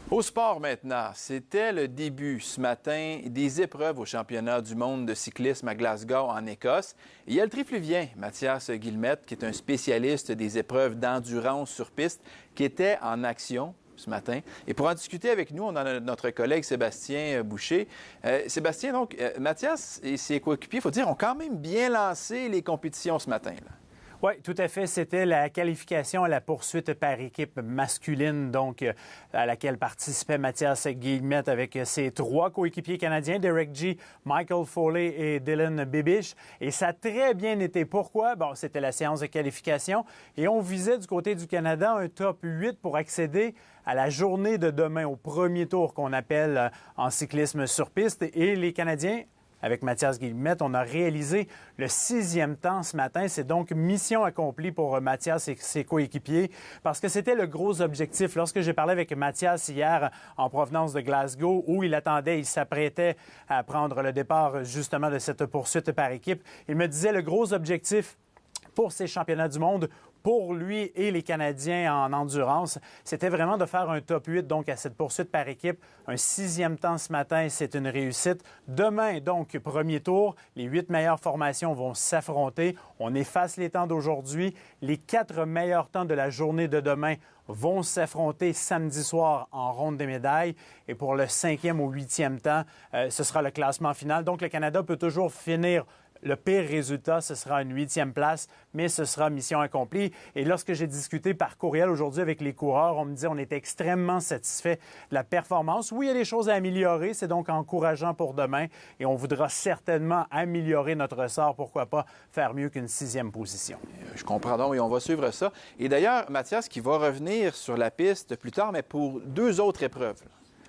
Au sport maintenant, c'était le début ce matin des épreuves au championnat du monde de cyclisme à Glasgow en Écosse. Et il y a le trifluvien Mathias Guillemette, qui est un spécialiste des épreuves d'endurance sur piste, qui était en action ce matin. Et pour en discuter avec nous, on a notre collègue Sébastien Boucher. Sébastien, donc, Mathias et ses coéquipiers, il faut dire, ont quand même bien lancé les compétitions ce matin, là. Oui, tout à fait. C'était la qualification à la poursuite par équipe masculine, donc à laquelle participait Mathias Guillemette avec ses trois coéquipiers canadiens, Derek G, Michael Foley et Dylan Bibiche. Et ça a très bien été. Pourquoi? Bon, c'était la séance de qualification et on visait du côté du Canada un top 8 pour accéder à la journée de demain, au premier tour qu'on appelle en cyclisme sur piste. Et les Canadiens, avec Mathias Guillemette, on a réalisé le 6e temps ce matin. C'est donc mission accomplie pour Mathias et ses coéquipiers parce que c'était le gros objectif. Lorsque j'ai parlé avec Mathias hier en provenance de Glasgow, où il attendait, il s'apprêtait à prendre le départ justement de cette poursuite par équipe, il me disait le gros objectif pour ces championnats du monde, pour lui et les Canadiens en endurance, c'était vraiment de faire un top 8 donc à cette poursuite par équipe. Un 6e temps ce matin, c'est une réussite. Demain, donc, premier tour, les 8 meilleures formations vont s'affronter. On efface les temps d'aujourd'hui. Les 4 meilleurs temps de la journée de demain vont s'affronter samedi soir en ronde des médailles. Et pour le 5e ou 8e temps, ce sera le classement final. Donc, le Canada peut toujours finir. Le pire résultat, ce sera une 8e place, mais ce sera mission accomplie. Et lorsque j'ai discuté par courriel aujourd'hui avec les coureurs, on me dit qu'on est extrêmement satisfait de la performance. Oui, il y a des choses à améliorer, c'est donc encourageant pour demain. Et on voudra certainement améliorer notre sort, pourquoi pas faire mieux qu'une 6e position. Je comprends donc et on va suivre ça. Et d'ailleurs, Mathias qui va revenir sur la piste plus tard, mais pour 2 autres épreuves.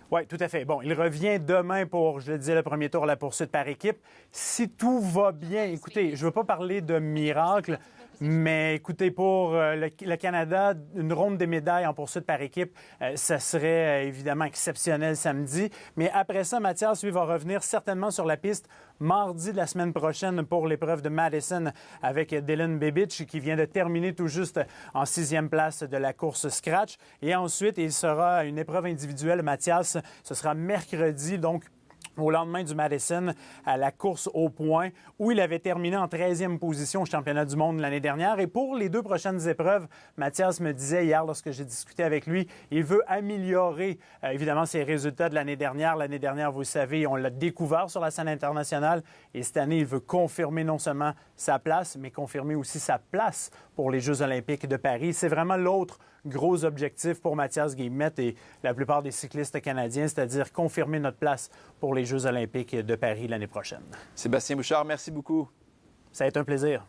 Oui, tout à fait. Bon, il revient demain pour, je le disais, le premier tour, la poursuite par équipe. Si tout va bien, écoutez, je ne veux pas parler de miracle, mais écoutez, pour le Canada, une ronde des médailles en poursuite par équipe, ça serait évidemment exceptionnel samedi. Mais après ça, Mathias, lui, va revenir certainement sur la piste mardi de la semaine prochaine pour l'épreuve de Madison avec Dylan Bibiche qui vient de terminer tout juste en 6e place de la course Scratch. Et ensuite, il sera une épreuve individuelle, Mathias. Ce sera mercredi, donc au lendemain du Madison, à la course au point, où il avait terminé en 13e position au championnat du monde l'année dernière. Et pour les 2 prochaines épreuves, Mathias me disait hier, lorsque j'ai discuté avec lui, il veut améliorer, évidemment, ses résultats de l'année dernière. L'année dernière, vous le savez, on l'a découvert sur la scène internationale. Et cette année, il veut confirmer non seulement sa place, mais confirmer aussi sa place pour les Jeux olympiques de Paris. C'est vraiment l'autre gros objectif pour Mathias Guillemette et la plupart des cyclistes canadiens, c'est-à-dire confirmer notre place pour les Jeux olympiques de Paris l'année prochaine. Sébastien Bouchard, merci beaucoup. Ça a été un plaisir.